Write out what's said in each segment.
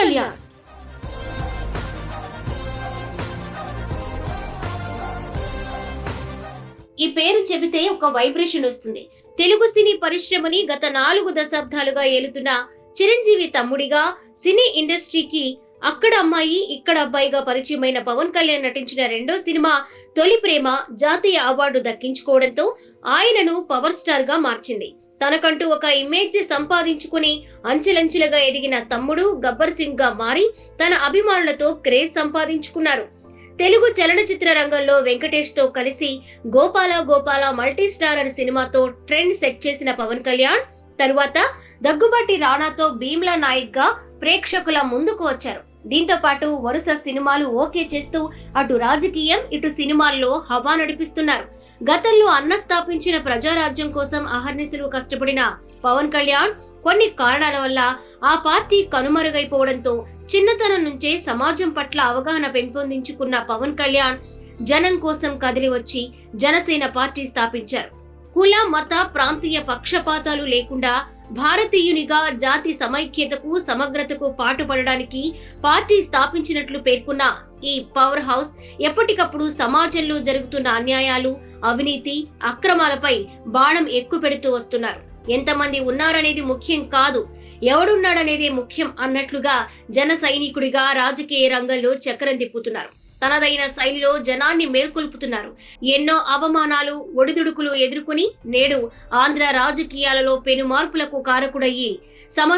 కళ్యాణ్. ఈ పేరు చెబితే ఒక వైబ్రేషన్ వస్తుంది. తెలుగు సినీ పరిశ్రమని గత 4 దశాబ్దాలుగా ఏలుతున్న చిరంజీవి తమ్ముడిగా సినీ ఇండస్ట్రీకి అక్కడ అమ్మాయి ఇక్కడ అబ్బాయిగా పరిచయమైన పవన్ కళ్యాణ్ నటించిన రెండో సినిమా తొలి ప్రేమ జాతీయ అవార్డు దక్కించుకోవడంతో ఆయనను పవర్ స్టార్ గా మార్చింది. తనకంటూ ఒక ఇమేజ్ సంపాదించుకుని అంచెలంచెలుగా ఎదిగిన తమ్ముడు గబ్బర్ సింగ్ గా మారి తన అభిమానులతో క్రేజ్ సంపాదించుకున్నారు. తెలుగు చలనచిత్ర రంగంలో వెంకటేష్ తో కలిసి గోపాల గోపాల మల్టీ స్టారర్ సినిమాతో ట్రెండ్ సెట్ చేసిన పవన్ కళ్యాణ్ తరువాత దగ్గుబాటి రాణాతో భీమ్లా నాయక్ గా ప్రేక్షకుల ముందుకు వచ్చారు. దీంతో పాటు వరుస సినిమాలు ఓకే చేస్తూ అటు రాజకీయం ఇటు సినిమాల్లో హవా నడిపిస్తున్నారు. గతంలో అన్న స్థాపించిన ప్రజారాజ్యం కోసం అహర్నిశలు కష్టపడిన పవన్ కళ్యాణ్ కొన్ని కారణాల వల్ల ఆ పార్టీ కనుమరుగైపోవడంతో చిన్నతనం నుంచే సమాజం పట్ల అవగాహన పెంపొందించుకున్న పవన్ కళ్యాణ్ జనం కోసం కదిలి వచ్చి జనసేన పార్టీ స్థాపించారు. కుల మత ప్రాంతీయ పక్షపాతాలు లేకుండా భారతీయునిగా జాతి సమైక్యతకు సమగ్రతకు పాటుపడడానికి పార్టీ స్థాపించినట్లు పేర్కొన్న ఈ పవర్ హౌస్ ఎప్పటికప్పుడు సమాజంలో జరుగుతున్న అన్యాయాలు, అవినీతి, అక్రమాలపై బాణం ఎక్కుపెడుతూ వస్తున్నారు. ఎంతమంది ఉన్నారనేది ముఖ్యం కాదు, ఎవడున్నాడనేదే ముఖ్యం అన్నట్లుగా జన సైనికుడిగా రాజకీయ రంగంలో చక్రం తిప్పుతున్నారు. తనదైన శైలిలో జనాన్ని మేల్కొల్పుతున్నారు. ఎన్నో అవమానాలు, ఒడిదుడుకులు ఎదుర్కొని నేడు ఆంధ్ర రాజకీయాలలో పెను మార్పులకు కారకుడయ్యి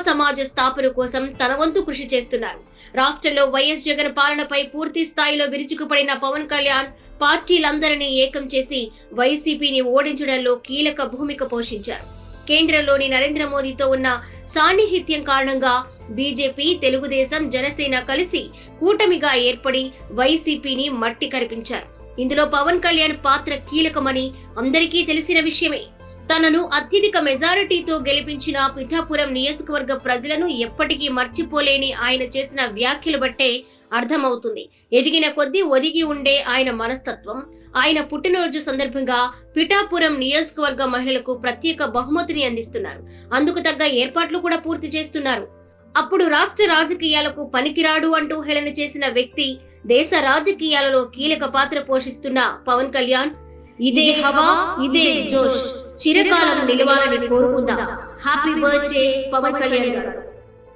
సమాజ స్థాపన కోసం తన వంతు కృషి చేస్తున్నారు. రాష్ట్రంలో వైఎస్ జగన్ పాలనపై పూర్తి స్థాయిలో విరుచుకుపడిన పవన్ కళ్యాణ్ పార్టీలందరినీ ఏకం చేసి వైసీపీని ఓడించడంలో కీలక భూమిక పోషించారు. కేంద్రంలోని నరేంద్ర మోదీతో ఉన్న సాన్నిహిత్యం కారణంగా బీజేపీ, తెలుగుదేశం, జనసేన కలిసి కూటమిగా ఏర్పడి వైసీపీని మట్టి కరిపించారు. ఇందులో పవన్ కళ్యాణ్ పాత్ర కీలకమని అందరికీ తెలిసిన విషయమే. తనను అత్యధిక మెజారిటీతో గెలిపించిన పిఠాపురం నియోజకవర్గ ప్రజలను ఎప్పటికీ మర్చిపోలేని ఆయన చేసిన వ్యాఖ్యలు బట్టే అర్థమవుతుంది. ఎదిగిన కొద్దీ ఒదిగి ఉండే ఆయన మనస్తత్వం. ఆయన పుట్టినరోజు సందర్భంగా పిఠాపురం నియోజకవర్గ మహిళలకు ప్రత్యేక బహుమతిని అందిస్తున్నారు. అందుకు తగ్గ ఏర్పాట్లు కూడా పూర్తి చేస్తున్నారు. అప్పుడు రాష్ట్ర రాజకీయాలకు పనికిరాడు అంటూ హేళన చేసిన వ్యక్తి దేశ రాజకీయాలలో కీలక పాత్ర పోషిస్తున్న పవన్ కళ్యాణ్ ఇదే హవా, ఇదే జోష్ చిరకాలం నిలవాలని కోరుకుందాం. హ్యాపీ బర్త్డే పవన్ కళ్యాణ్ గారు.